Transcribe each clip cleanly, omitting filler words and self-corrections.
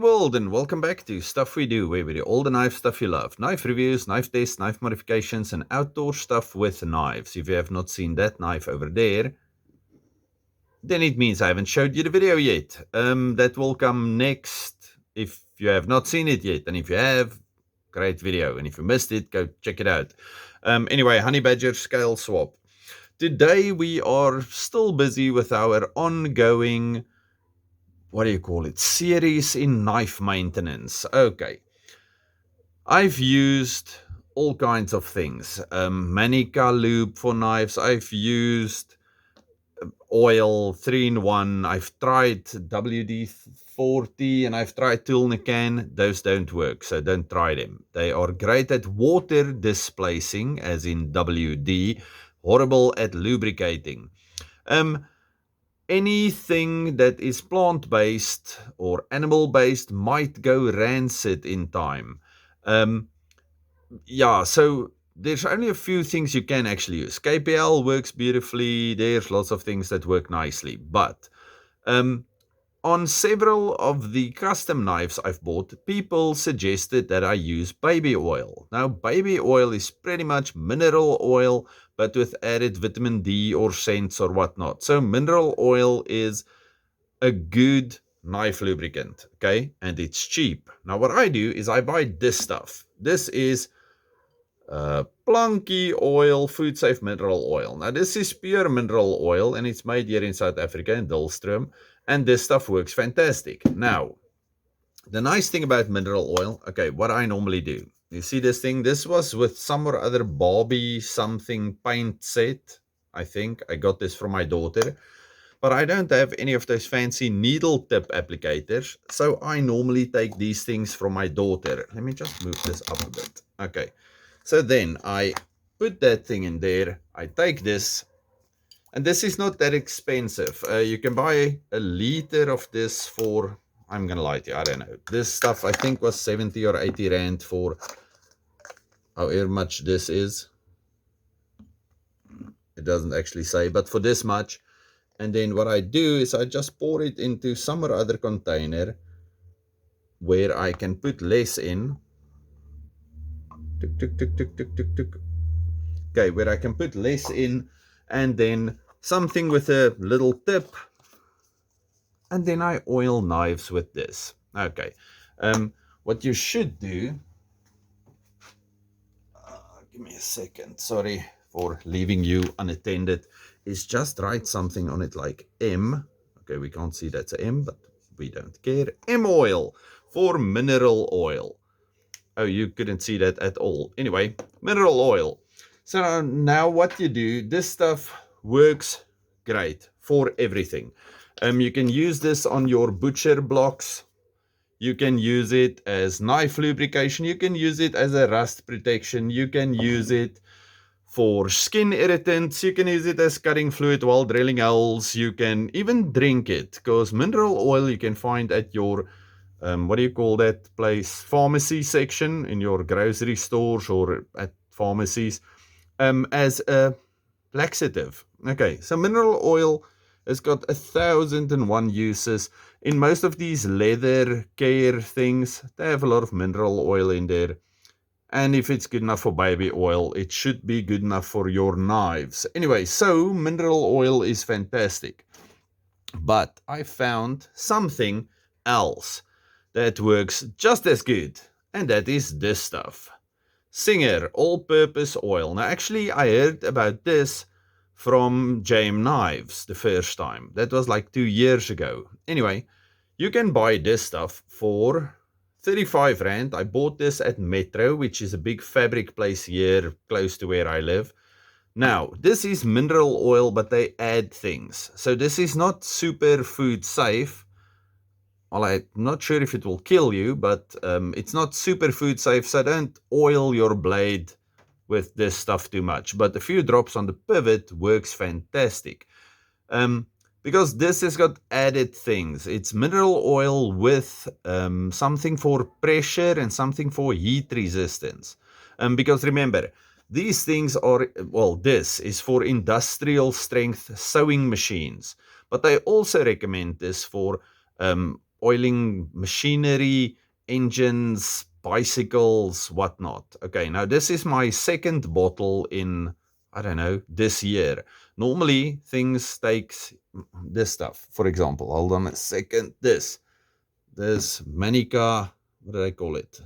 world, and welcome back to Stuff We Do, where we do all the knife stuff you love. Knife reviews, knife tests, knife modifications, and outdoor stuff with knives. If you have not seen that knife over there, then it means I haven't showed you the video yet. That will come next if you have not seen it yet. And if you have, great video. And if you missed it, go check it out. Anyway, honey badger scale swap. Today we are still busy with our ongoing series in knife maintenance. Okay. I've used all kinds of things. Manica lube for knives. I've used oil 3-in-1. I've tried WD-40 and I've tried Toolnican. Those don't work, so don't try them. They are great at water displacing, as in WD, horrible at lubricating. Anything that is plant-based or animal-based might go rancid in time. So there's only a few things you can actually use. KPL works beautifully. There's lots of things that work nicely. But on several of the custom knives I've bought, people suggested that I use baby oil. Now, baby oil is pretty much mineral oil, but with added vitamin D or scents or whatnot. So mineral oil is a good knife lubricant, okay? And it's cheap. Now, what I do is I buy this stuff. This is Plunky oil, food safe mineral oil. Now, this is pure mineral oil, and it's made here in South Africa, in Dullstroom, and this stuff works fantastic. Now, the nice thing about mineral oil, okay, what I normally do, you see this thing? This was with some or other Barbie something paint set, I think. I got this from my daughter. But I don't have any of those fancy needle tip applicators, so I normally take these things from my daughter. Let me just move this up a bit. Okay, so then I put that thing in there. I take this, and this is not that expensive. You can buy a liter of this for, I'm gonna lie to you, I don't know. This stuff I think was 70 or 80 rand for however much this is. It doesn't actually say, but for this much. And then what I do is I just pour it into some or other container where I can put less in. Okay, where I can put less in, and then something with a little tip. And then I oil knives with this. Okay, what you should do, give me a second, sorry for leaving you unattended, is just write something on it like M. Okay, we can't see that's a M, but we don't care. M oil for mineral oil. Oh, you couldn't see that at all. Anyway, mineral oil. So now what you do, this stuff works great for everything. You can use this on your butcher blocks. You can use it as knife lubrication. You can use it as a rust protection. You can use it for skin irritants. You can use it as cutting fluid while drilling holes. You can even drink it, because mineral oil you can find at your, what do you call that place? Pharmacy section in your grocery stores or at pharmacies, as a laxative. Okay, so mineral oil has got 1,001 uses. In most of these leather care things, they have a lot of mineral oil in there. And if it's good enough for baby oil, it should be good enough for your knives. Anyway, so mineral oil is fantastic. But I found something else that works just as good. And that is this stuff. Singer all-purpose oil. Now, actually, I heard about this from JM Knives the first time. That was like 2 years ago. Anyway, you can buy this stuff for 35 rand. I bought this at Metro, which is a big fabric place here close to where I live. Now, this is mineral oil, but they add things. So this is not super food safe. Well, I'm not sure if it will kill you, but it's not super food safe, so don't oil your blade with this stuff too much. But a few drops on the pivot works fantastic. Because this has got added things. It's mineral oil with something for pressure and something for heat resistance. Because remember, these things are, well, this is for industrial strength sewing machines. But they also recommend this for oiling machinery, engines, bicycles, whatnot. Okay, now this is my second bottle in, I don't know, this year. Normally, things takes this stuff, for example. Hold on a second. This Manica, what did I call it?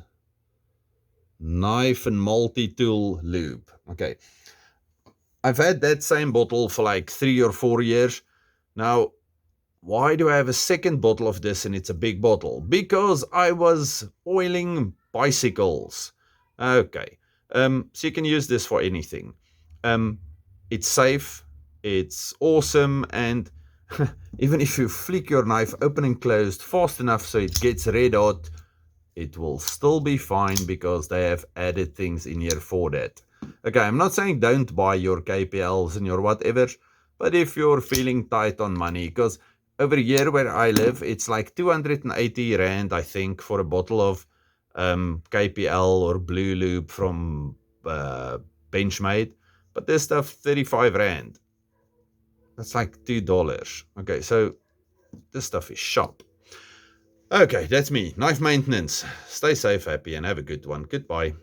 Knife and multi-tool lube. Okay. I've had that same bottle for like 3 or 4 years. Now, why do I have a second bottle of this and it's a big bottle? Because I was oiling bicycles. Okay. So you can use this for anything. It's safe, it's awesome, and even if you flick your knife open and closed fast enough so it gets red hot, it will still be fine because they have added things in here for that. Okay, I'm not saying don't buy your KPLs and your whatever, but if you're feeling tight on money, because over here where I live, it's like 280 Rand, I think, for a bottle of KPL or Blue Lube from Benchmade. But this stuff, 35 Rand. That's like $2. Okay, so this stuff is sharp. Okay, that's me. Knife maintenance. Stay safe, happy, and have a good one. Goodbye.